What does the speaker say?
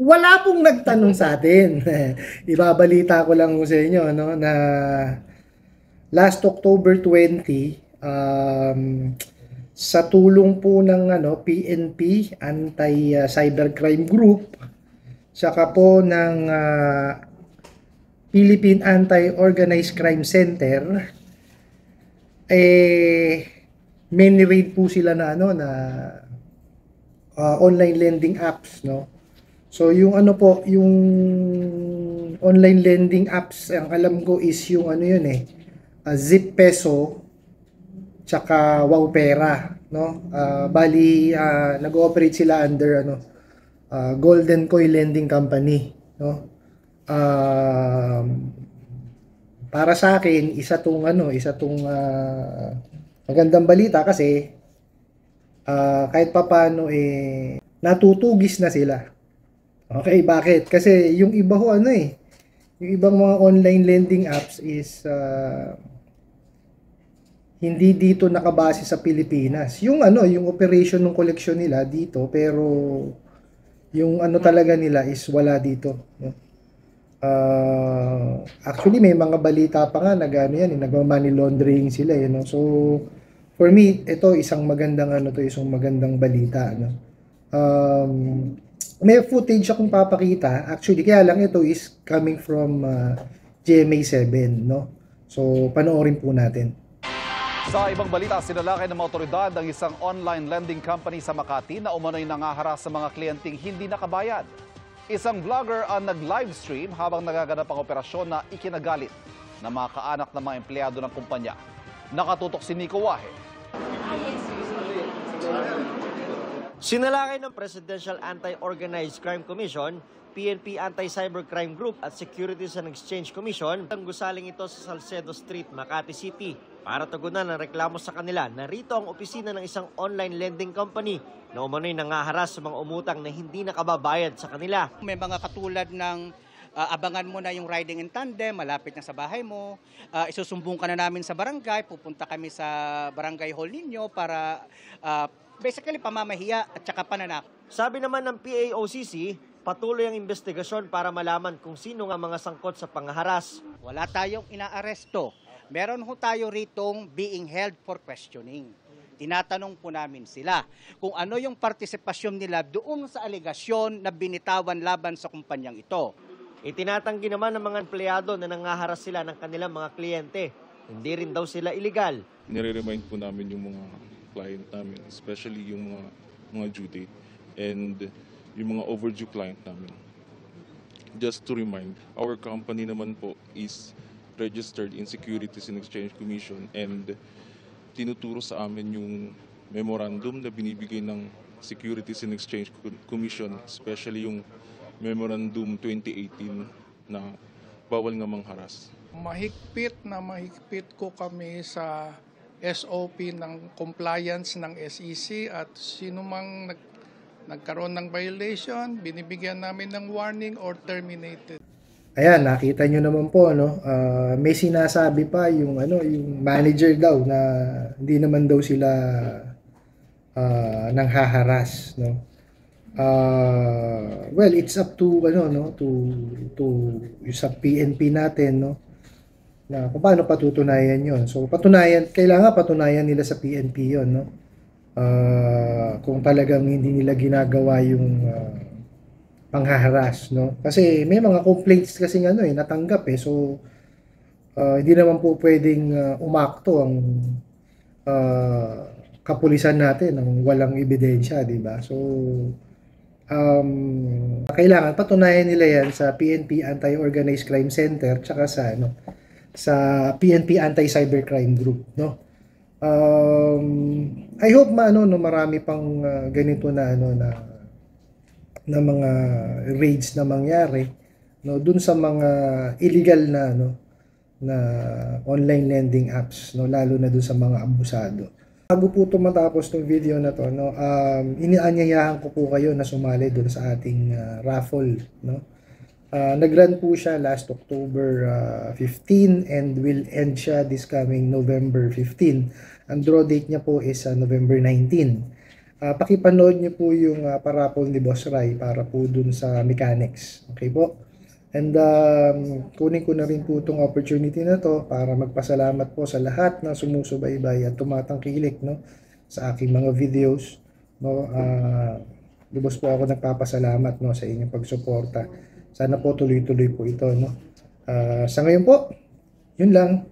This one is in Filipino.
Wala pong nagtanong sa atin. Ibabalita ko lang sa inyo no, na last October 20, sa tulong po ng PNP, Anti-Cybercrime Group, saka po ng Philippine Anti-Organized Crime Center, may raid po sila na online lending apps, no. So yung yung online lending apps, ang alam ko is yung yun Zip Peso tsaka Wow Pera, no. Bali nag-ooperate sila under Golden Coin Lending Company, no. Para sa akin isa tong magandang balita kasi kahit papaano natutugis na sila. Okay, bakit? Kasi yung iba ho yung ibang mga online lending apps is hindi dito nakabase sa Pilipinas. Yung yung operation ng koleksyon nila dito, pero yung talaga nila is wala dito, no? Actually may mga balita pa nga nagma-money laundering sila, no? So for me, ito isang magandang isang magandang balita, no? May footage akong papakita. Actually, kaya lang ito is coming from GMA7, no? So, panoorin po natin. Sa ibang balita, sinalakay ng mga otoridad ang isang online lending company sa Makati na umano'y nangaharas sa mga kliyenteng hindi nakabayad. Isang vlogger ang nag-livestream habang nagaganap ang operasyon na ikinagalit ng mga kaanak ng mga empleyado ng kumpanya. Nakatutok si Nico Wahe. Sinalakay ng Presidential Anti-Organized Crime Commission, PNP Anti-Cybercrime Group at Securities and Exchange Commission ang gusaling ito sa Salcedo Street, Makati City para tugunan ang reklamo sa kanila na rito ang opisina ng isang online lending company na umano'y nangaharas sa mga umutang na hindi nakababayad sa kanila. May mga katulad ng abangan mo na yung riding in tandem, malapit na sa bahay mo, isusumbong ka na namin sa barangay, pupunta kami sa barangay hall ninyo para basically pamamahiya at saka pananakot. Sabi naman ng PAOCC, patuloy ang investigasyon para malaman kung sino nga mga sangkot sa pangaharas. Wala tayong inaaresto. Meron ho tayo ritong being held for questioning. Tinatanong po namin sila kung ano yung partisipasyon nila doon sa alegasyon na binitawan laban sa kumpanyang ito. Itinatanggi naman ng mga empleyado na nangaharas sila ng kanilang mga kliyente. Hindi rin daw sila illegal. Nire-remind po namin yung mga client namin, especially yung mga due date and yung mga overdue client namin. Just to remind, our company naman po is registered in Securities and Exchange Commission and tinuturo sa amin yung memorandum na binibigay ng Securities and Exchange Commission, especially yung Memorandum 2018 na bawal nga mangharas. Mahigpit ko kami sa SOP ng compliance ng SEC at sino mang nagkaroon ng violation, binibigyan namin ng warning or terminated. Ayan, nakita nyo naman po, no? May sinasabi pa yung yung manager daw na hindi naman daw sila nanghaharas, no? Well, it's up to to sa PNP natin, no? Na kung paano patutunayan yon. So kailangan patunayan nila sa PNP yon, no? Kung talagang hindi nila ginagawa yung panghaharas, no? Kasi may mga complaints kasi natanggap so hindi naman po pwedeng umakto ang kapulisan natin ng walang ebidensya, di ba? So kailangan patunayan nila yan sa PNP Anti-Organized Crime Center tsaka sa PNP Anti-Cybercrime Group, no? I hope marami pang ganito na na mga raids na mangyari, no, dun sa mga illegal na online lending apps, no, lalo na dun sa mga abusado. Bago po matapos ng video na to, no, inianyayahan ko po kayo na sumali dun sa ating raffle, no. Nag-run po siya last October 15 and will end siya this coming November 15. Ang draw date niya po is November 19. pakipanood niyo po yung parapol ni Boss Rai para po dun sa mechanics. Okay po? And kunin ko na rin po itong opportunity na to para magpasalamat po sa lahat na sumusubaybay at tumatangkilik, no, sa aking mga videos, no. Lubos po ako nagpapasalamat, no, sa inyong pagsuporta. Sana po tuloy-tuloy po ito, no. Sa ngayon po, yun lang.